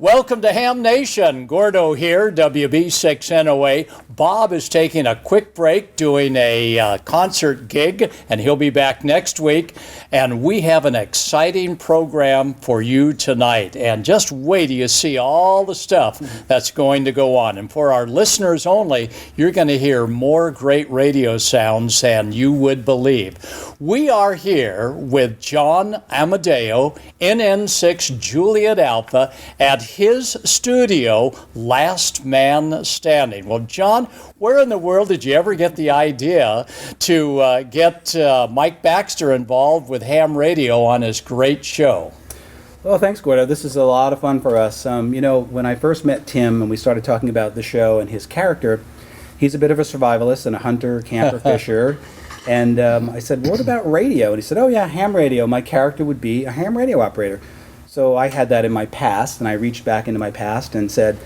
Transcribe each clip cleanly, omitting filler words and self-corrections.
Welcome to Ham Nation. Gordo here, WB6NOA. Bob is taking a quick break doing a concert gig, and he'll be back next week. And we have an exciting program for you tonight. And just wait till you see all the stuff that's going to go on. And for our listeners only, you're going to hear more great radio sounds than you would believe. We are here with John Amodeo, NN6 Juliet Alpha, at his studio, Last Man Standing. Well, John, where in the world did you ever get the idea to get Mike Baxter involved with ham radio on his great show? Well, thanks, Gordo. This is a lot of fun for us. When I first met Tim and we started talking about the show and his character, he's a bit of a survivalist and a hunter, camper, fisher. And I said, what about radio? And he said, oh, yeah, ham radio. My character would be a ham radio operator. So I had that in my past, and I reached back into my past and said,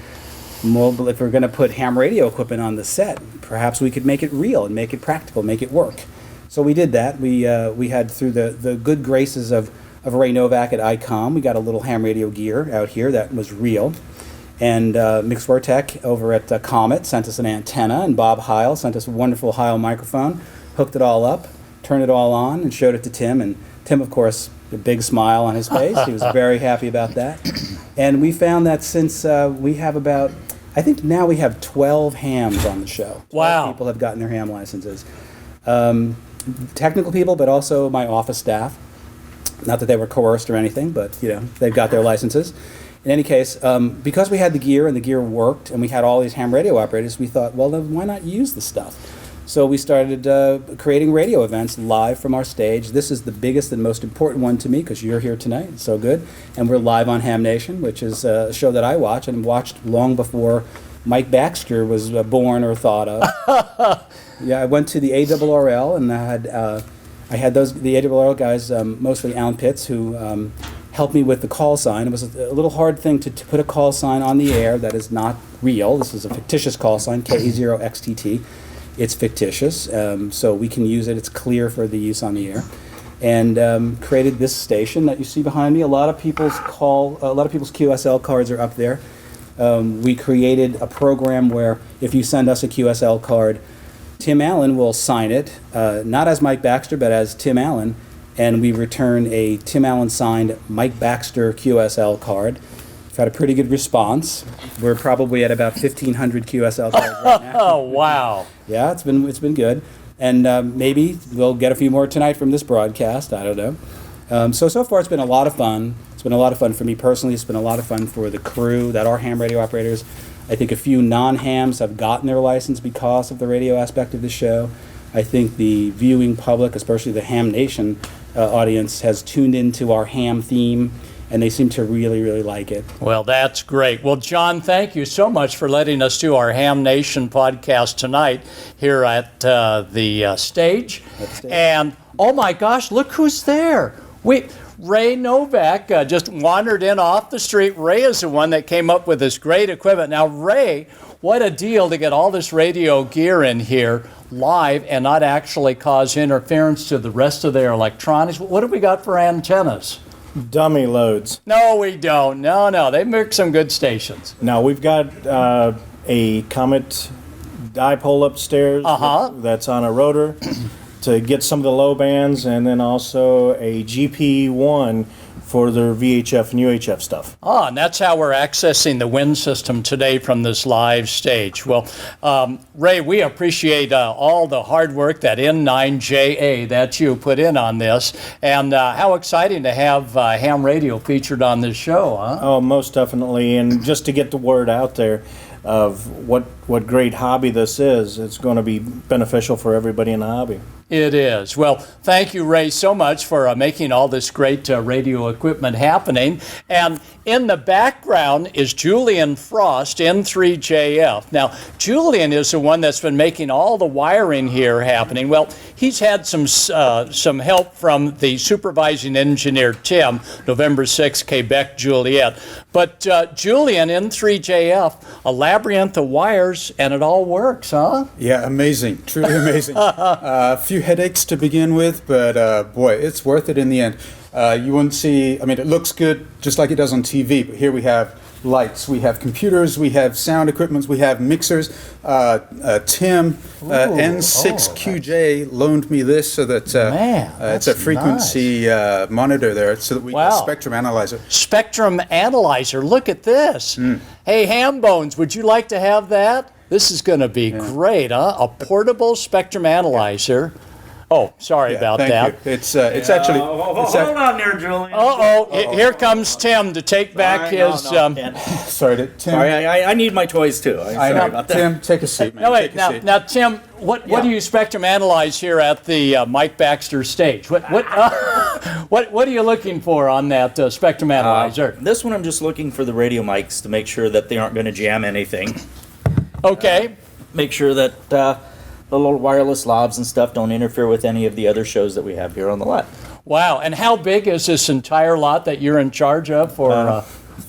well, if we're going to put ham radio equipment on the set, perhaps we could make it real and make it practical, make it work. So we did that. We had, through the good graces of Ray Novak at ICOM, we got a little ham radio gear out here that was real. And Mick Swartek over at Comet sent us an antenna, and Bob Heil sent us a wonderful Heil microphone, hooked it all up, turned it all on, and showed it to Tim. And Tim, of course, a big smile on his face. He was very happy about that. And we found that since we have about, I think now we have 12 hams on the show. 12 Wow. people have gotten their ham licenses. Technical people, but also my office staff. Not that they were coerced or anything, but they've got their licenses. In any case, because we had the gear and the gear worked, and we had all these ham radio operators, we thought, well, then why not use the stuff? So we started creating radio events live from our stage. This is the biggest and most important one to me because you're here tonight. It's so good. And we're live on Ham Nation, which is a show that I watch and watched long before Mike Baxter was born or thought of. Yeah, I went to the ARRL, and I had the ARRL guys, mostly Alan Pitts, who helped me with the call sign. It was a little hard thing to put a call sign on the air that is not real. This is a fictitious call sign, KE0XTT. It's fictitious, so we can use it. It's clear for the use on the air. And created this station that you see behind me. A lot of people's QSL cards are up there. We created a program where if you send us a QSL card, Tim Allen will sign it, not as Mike Baxter, but as Tim Allen, and we return a Tim Allen signed Mike Baxter QSL card. We've had a pretty good response. We're probably at about 1,500 QSL cards right now. Oh, wow. Yeah, it's been good. And maybe we'll get a few more tonight from this broadcast. I don't know. So far it's been a lot of fun. It's been a lot of fun for me personally. It's been a lot of fun for the crew that are ham radio operators. I think a few non-hams have gotten their license because of the radio aspect of the show. I think the viewing public, especially the Ham Nation audience, has tuned into our ham theme, and they seem to really, really like it. Well, that's great. Well, John, thank you so much for letting us do our Ham Nation podcast tonight here at the stage. And, oh my gosh, look who's there. Ray Novak just wandered in off the street. Ray is the one that came up with this great equipment. Now, Ray, what a deal to get all this radio gear in here live and not actually cause interference to the rest of their electronics. What have we got for antennas? Dummy loads. No, we don't. No. They make some good stations. No, we've got a Comet dipole upstairs that's on a rotor to get some of the low bands, and then also a GP1 for their VHF and UHF stuff. And that's how we're accessing the wind system today from this live stage. Well, Ray, we appreciate all the hard work that N9JA that you put in on this, and how exciting to have ham radio featured on this show, huh? Oh, most definitely, and just to get the word out there of what great hobby this is, it's going to be beneficial for everybody in the hobby. It is. Well, thank you, Ray, so much for making all this great radio equipment happening. And in the background is Julian Frost, N3JF. Now, Julian is the one that's been making all the wiring here happening. Well, he's had some help from the supervising engineer, Tim, November 6, Quebec, Juliet. But Julian, N3JF, a labyrinth of wires, and it all works, huh? Yeah, amazing. Truly amazing. A few headaches to begin with, but boy, it's worth it in the end. You wouldn't see, I mean, it looks good just like it does on TV, but here we have lights, we have computers, we have sound equipment, we have mixers. Tim, N6QJ loaned me this so that it's a frequency monitor there so that we can spectrum analyzer. Spectrum analyzer, look at this. Hey, Ham Bones, would you like to have that? This is going to be great, huh? A portable spectrum analyzer. Oh, sorry about that. You. It's actually. Hold on there, Julian. Here comes Tim to take back his. Sorry, Tim. Sorry, I need my toys too. Sorry about that. Tim, take a seat, man. No, wait. Now, Tim, what do you spectrum analyze here at the Mike Baxter stage? What are you looking for on that spectrum analyzer? This one, I'm just looking for the radio mics to make sure that they aren't going to jam anything. Okay. Make sure that the little wireless lobs and stuff don't interfere with any of the other shows that we have here on the lot. Wow. And how big is this entire lot that you're in charge of for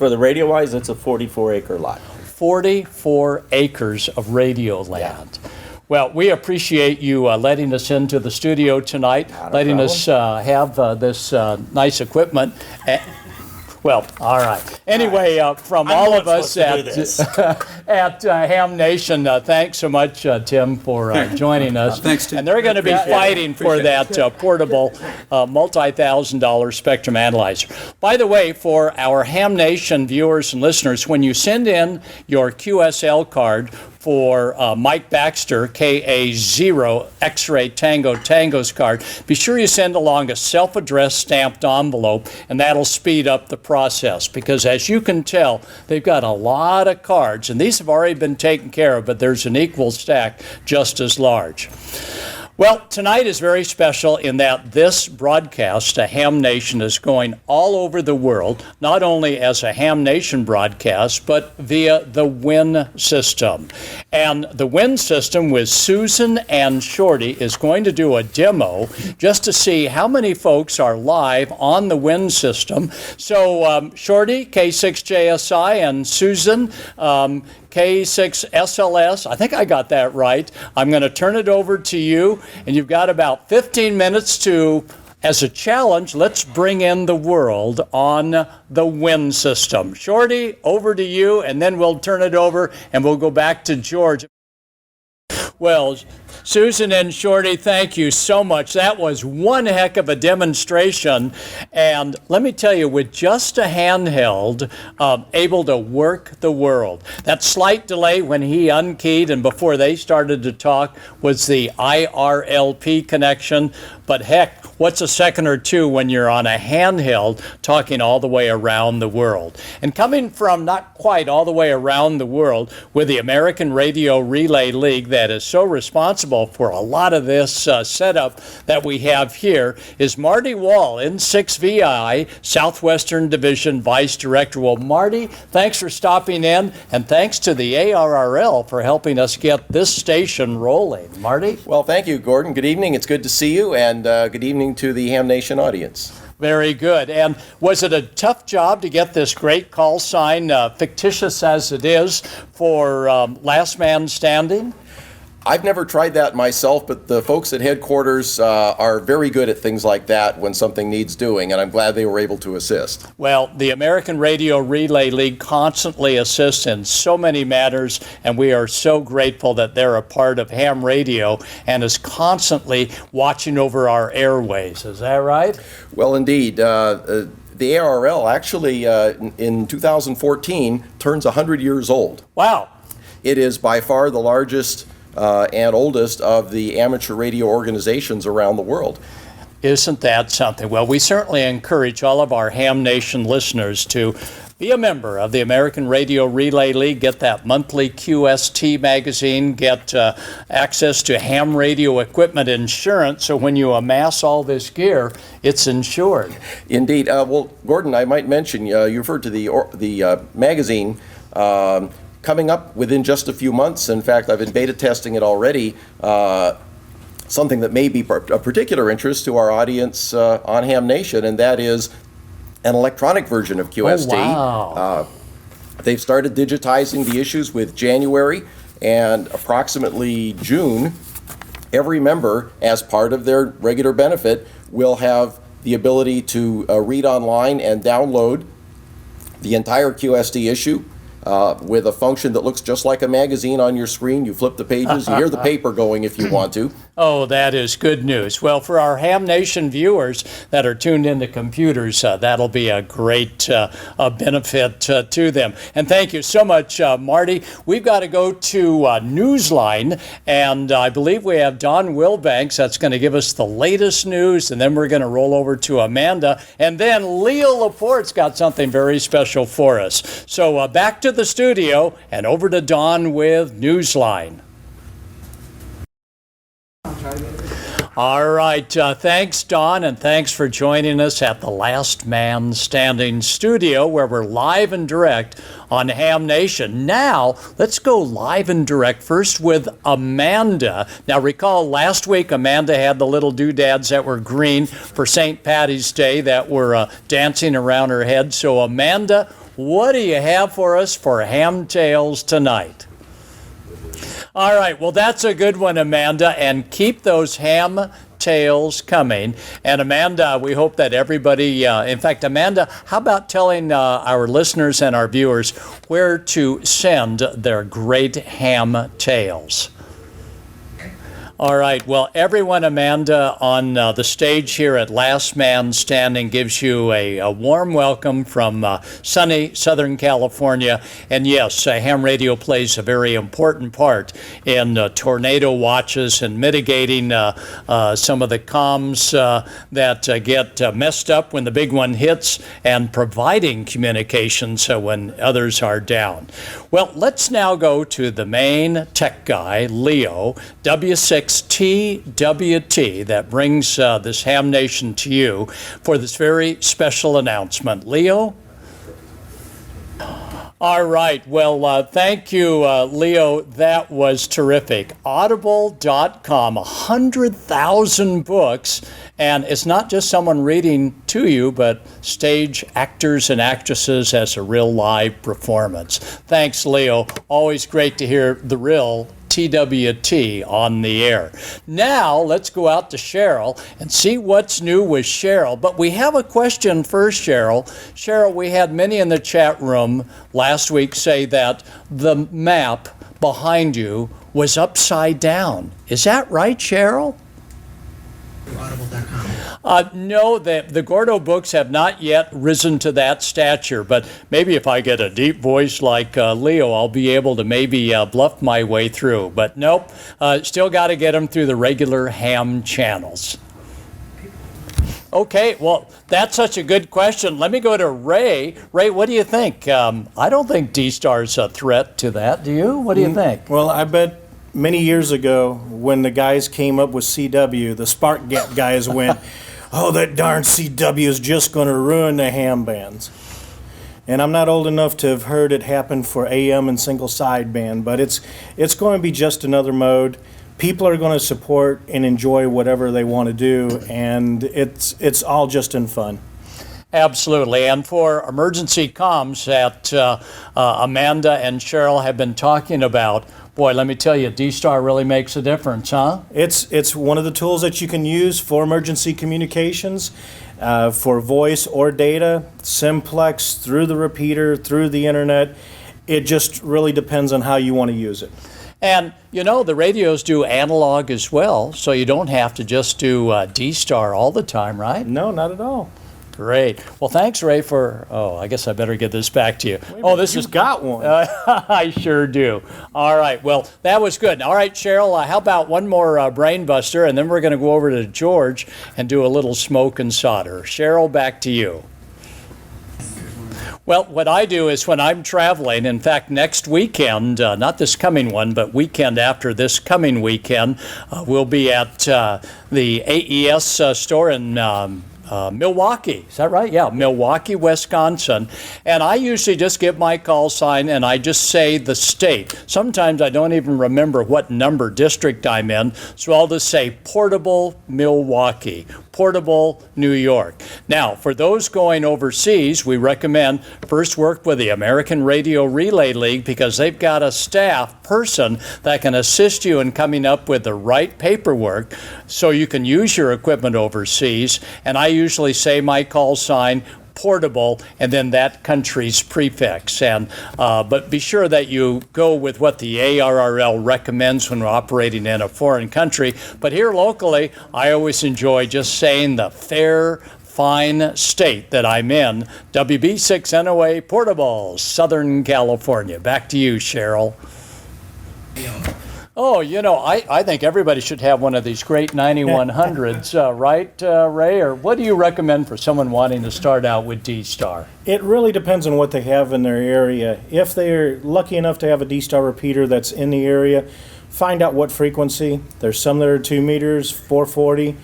the radio wise, it's a 44-acre lot. 44 acres of radio land. Yeah. Well, we appreciate you letting us into the studio tonight, letting us have this nice equipment. Well, all right. Anyway, from all of us at Ham Nation, thanks so much, Tim, for joining us. Thanks, Tim. And they're going to be fighting for that portable multi-$1,000 spectrum analyzer. By the way, for our Ham Nation viewers and listeners, when you send in your QSL card for Mike Baxter, KA0 X-Ray Tango Tango's card, be sure you send along a self-addressed stamped envelope, and that'll speed up the process, because as you can tell, they've got a lot of cards, and these have already been taken care of, but there's an equal stack just as large. Well, tonight is very special in that this broadcast, a Ham Nation, is going all over the world, not only as a Ham Nation broadcast, but via the WIN system. And the WIN system with Susan and Shorty is going to do a demo just to see how many folks are live on the WIN system. So Shorty, K6JSI, and Susan, K6SLS, I think I got that right. I'm going to turn it over to you, and you've got about 15 minutes to, as a challenge, let's bring in the world on the WIN system. Shorty, over to you, and then we'll turn it over, and we'll go back to George. Well, Susan and Shorty, thank you so much. That was one heck of a demonstration. And let me tell you, with just a handheld, able to work the world. That slight delay when he unkeyed and before they started to talk was the ARRL connection. But heck, what's a second or two when you're on a handheld talking all the way around the world? And coming from not quite all the way around the world with the American Radio Relay League that is so responsible for a lot of this setup that we have here is Marty Wall, N6VI, Southwestern Division Vice Director. Well, Marty, thanks for stopping in, and thanks to the ARRL for helping us get this station rolling. Marty? Well, thank you, Gordon. Good evening. It's good to see you, and good evening to the Ham Nation audience. Very good. And was it a tough job to get this great call sign, fictitious as it is, for Last Man Standing? I've never tried that myself, but the folks at headquarters are very good at things like that when something needs doing, and I'm glad they were able to assist. Well, the American Radio Relay League constantly assists in so many matters, and we are so grateful that they're a part of Ham Radio and is constantly watching over our airways. Is that right? Well, indeed. The ARRL actually, in 2014, turns 100 years old. Wow. It is by far the largest and oldest of the amateur radio organizations around the world. Isn't that something? Well, we certainly encourage all of our Ham Nation listeners to be a member of the American Radio Relay League, get that monthly QST magazine, get access to ham radio equipment insurance, so when you amass all this gear, it's insured. Indeed. Well, Gordon, I might mention, you referred to the magazine coming up within just a few months. In fact, I've been beta testing it already. Something that may be of particular interest to our audience on Ham Nation, and that is an electronic version of QST. Oh, wow. They've started digitizing the issues with January, and approximately June, every member, as part of their regular benefit, will have the ability to read online and download the entire QSD issue with a function that looks just like a magazine on your screen. You flip the pages, you hear the paper going if you want to. Oh, that is good news. Well, for our Ham Nation viewers that are tuned into computers, that'll be a great benefit to them. And thank you so much, Marty. We've got to go to Newsline, and I believe we have Don Wilbanks that's going to give us the latest news, and then we're going to roll over to Amanda, and then Leo Laporte's got something very special for us. So back to the studio and over to Don with Newsline. All right. Thanks, Don, and thanks for joining us at the Last Man Standing studio where we're live and direct on Ham Nation. Now, let's go live and direct first with Amanda. Now, recall last week Amanda had the little doodads that were green for St. Patty's Day that were dancing around her head. So, Amanda, what do you have for us for Ham Tales tonight? All right, well, that's a good one, Amanda, and keep those ham tales coming. And Amanda, we hope that everybody, in fact, Amanda, how about telling our listeners and our viewers where to send their great ham tales? All right. Well, everyone, Amanda, on the stage here at Last Man Standing gives you a warm welcome from sunny Southern California. And yes, ham radio plays a very important part in tornado watches and mitigating some of the comms that get messed up when the big one hits and providing communications when others are down. Well, let's now go to the main tech guy, Leo, W6TWT, that brings this Ham Nation to you for this very special announcement. Leo? All right. Well, thank you, Leo. That was terrific. Audible.com, 100,000 books. And it's not just someone reading to you, but stage actors and actresses as a real live performance. Thanks, Leo. Always great to hear the real TWT on the air. Now, let's go out to Cheryl and see what's new with Cheryl. But we have a question first, Cheryl. Cheryl, we had many in the chat room last week say that the map behind you was upside down. Is that right, Cheryl? No, the Gordo books have not yet risen to that stature, but maybe if I get a deep voice like Leo, I'll be able to maybe bluff my way through. But nope, still got to get them through the regular ham channels. Okay, well, that's such a good question. Let me go to Ray. Ray, what do you think? I don't think D-Star's a threat to that. Do you? What do you think? Well, I bet many years ago when the guys came up with CW, the Spark Gap guys went, oh, that darn CW is just going to ruin the ham bands. And I'm not old enough to have heard it happen for AM and single sideband, but it's going to be just another mode. People are going to support and enjoy whatever they want to do, and it's all just in fun. Absolutely. And for emergency comms that Amanda and Cheryl have been talking about, boy, let me tell you, D-Star really makes a difference, huh? It's one of the tools that you can use for emergency communications, for voice or data, simplex, through the repeater, through the internet. It just really depends on how you want to use it. And, you know, the radios do analog as well, so you don't have to just do D-Star all the time, right? No, not at all. Great. Well, thanks, Ray, for... Oh, I guess I better get this back to you. You've got one. I sure do. All right. Well, that was good. All right, Cheryl, how about one more brain buster, and then we're going to go over to George and do a little smoke and solder. Cheryl, back to you. Well, what I do is when I'm traveling, in fact, next weekend, not this coming one, but weekend after this coming weekend, we'll be at the AES store in Milwaukee. Is that right? Yeah, Milwaukee, Wisconsin. And I usually just give my call sign and I just say the state. Sometimes I don't even remember what number district I'm in, so I'll just say Portable, Milwaukee. Portable, New York. Now, for those going overseas, we recommend first work with the American Radio Relay League because they've got a staff person that can assist you in coming up with the right paperwork so you can use your equipment overseas. And I usually say my call sign, portable, and then that country's prefix. And but be sure that you go with what the ARRL recommends when we're operating in a foreign country. But here locally, I always enjoy just saying the fair, fine state that I'm in. WB6NOA Portable, Southern California. Back to you, Cheryl. Oh, I think everybody should have one of these great 9100s, right, Ray? Or what do you recommend for someone wanting to start out with D-Star? It really depends on what they have in their area. If they're lucky enough to have a D-Star repeater that's in the area, find out what frequency. There's some that are 2 meters, 440.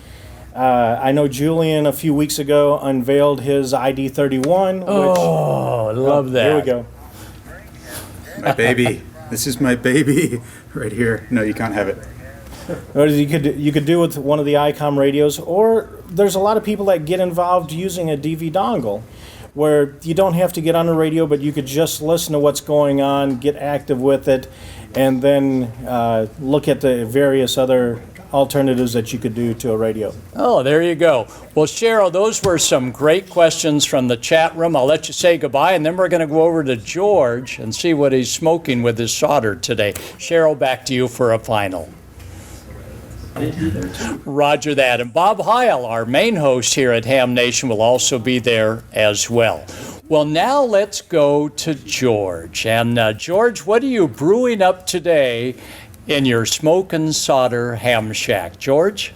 I know Julian a few weeks ago unveiled his ID31. Oh, I love that. Here we go. My baby. This is my baby right here. No, you can't have it. Or you could do with one of the ICOM radios, or there's a lot of people that get involved using a DV dongle, where you don't have to get on the radio, but you could just listen to what's going on, get active with it, and then look at the various other alternatives that you could do to a radio. Oh, there you go. Well, Cheryl, those were some great questions from the chat room. I'll let you say goodbye, and then we're going to go over to George and see what he's smoking with his solder today. Cheryl, back to you for a final. Roger that. And Bob Heil, our main host here at Ham Nation, will also be there as well. Well, now let's go to George. And George, what are you brewing up today in your smoke and solder ham shack? George?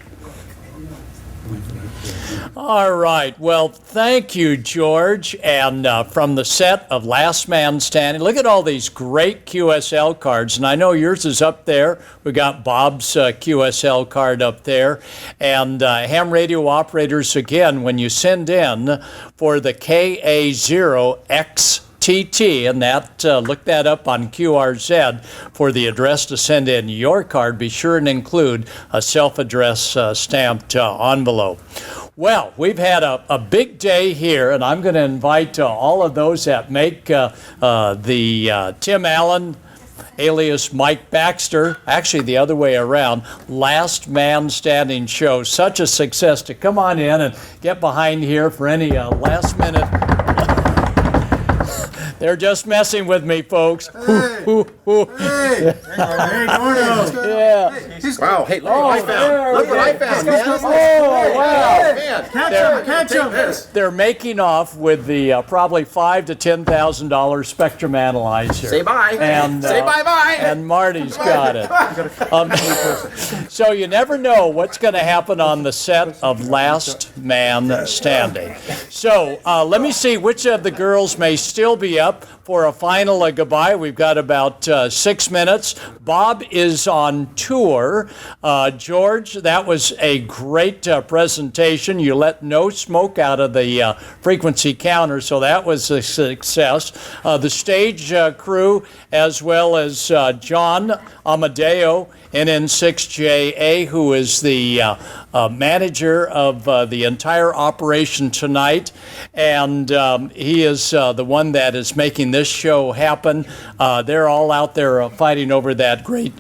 All right. Well, thank you, George. And from the set of Last Man Standing, look at all these great QSL cards. And I know yours is up there. We got Bob's QSL card up there. And ham radio operators, again, when you send in for the KA0X TT, and that look that up on QRZ for the address to send in your card. Be sure and include a self-address stamped envelope. Well, we've had a big day here, and I'm going to invite all of those that make the Tim Allen, alias Mike Baxter, actually the other way around, Last Man Standing show, such a success, to come on in and get behind here for any last minute. They're just messing with me, folks. Hey, Gordo. Yeah. Wow, hey, look what I found. Look what I found, man. Oh, wow. Man. Catch him. They're making off with the probably $5,000 to $10,000 Spectrum Analyzer. Say bye. And, say bye-bye. And Marty's got it. So you never know what's going to happen on the set of Last Man Standing. So let me see which of the girls may still be up for a final goodbye. We've got about 6 minutes. Bob is on tour. George, that was a great presentation. You let no smoke out of the frequency counter, so that was a success. The stage crew, as well as John Amodeo, NN6JA, who is the manager of the entire operation tonight, and he is the one that is making this show happen. They're all out there fighting over that great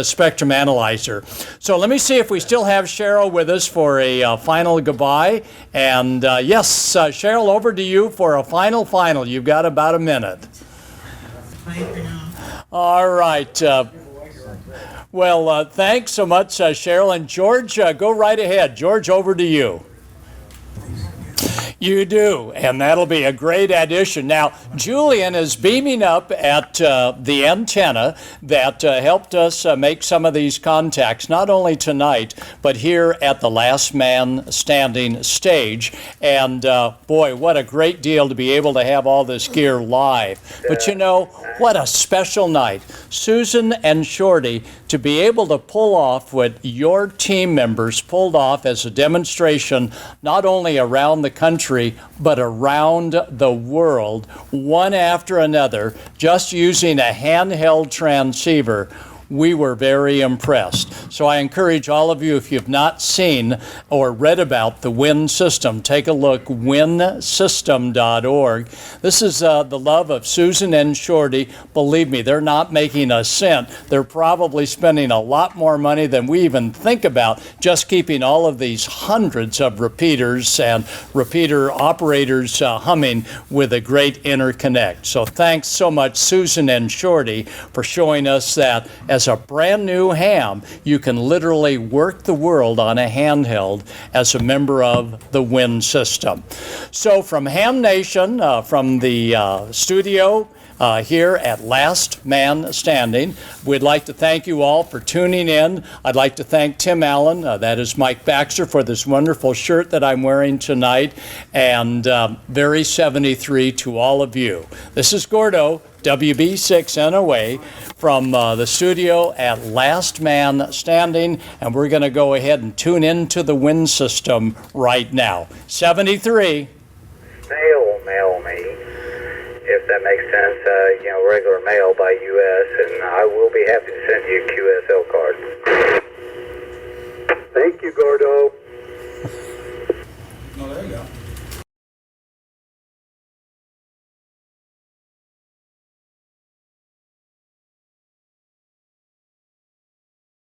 Spectrum Analyzer. So let me see if we still have Cheryl with us for a final goodbye. And yes, Cheryl, over to you for a final. You've got about a minute. All right. Well, thanks so much, Cheryl. And George, go right ahead. George, over to you. You do, and that'll be a great addition. Now, Julian is beaming up at the antenna that helped us make some of these contacts, not only tonight, but here at the Last Man Standing stage. And boy, what a great deal to be able to have all this gear live. But you know, what a special night. Susan and Shorty, to be able to pull off what your team members pulled off as a demonstration, not only around the country, but around the world, one after another, just using a handheld transceiver. we were very impressed. So I encourage all of you, if you've not seen or read about the WIN system, take a look, winsystem.org. This is the love of Susan and Shorty. Believe me, they're not making a cent. They're probably spending a lot more money than we even think about just keeping all of these hundreds of repeaters and repeater operators humming with a great interconnect. So thanks so much, Susan and Shorty, for showing us that as a brand new ham, you can literally work the world on a handheld as a member of the WIN system. So from Ham Nation, from the studio here at Last Man Standing, we'd like to thank you all for tuning in. I'd like to thank Tim Allen, that is Mike Baxter, for this wonderful shirt that I'm wearing tonight, and very 73 to all of you. This is Gordo, WB6NOA, from the studio at Last Man Standing, and we're going to go ahead and tune into the WIN system right now. 73. Mail me, if that makes sense, regular mail by U.S., and I will be happy to send you a QSL card. Thank you, Gordo.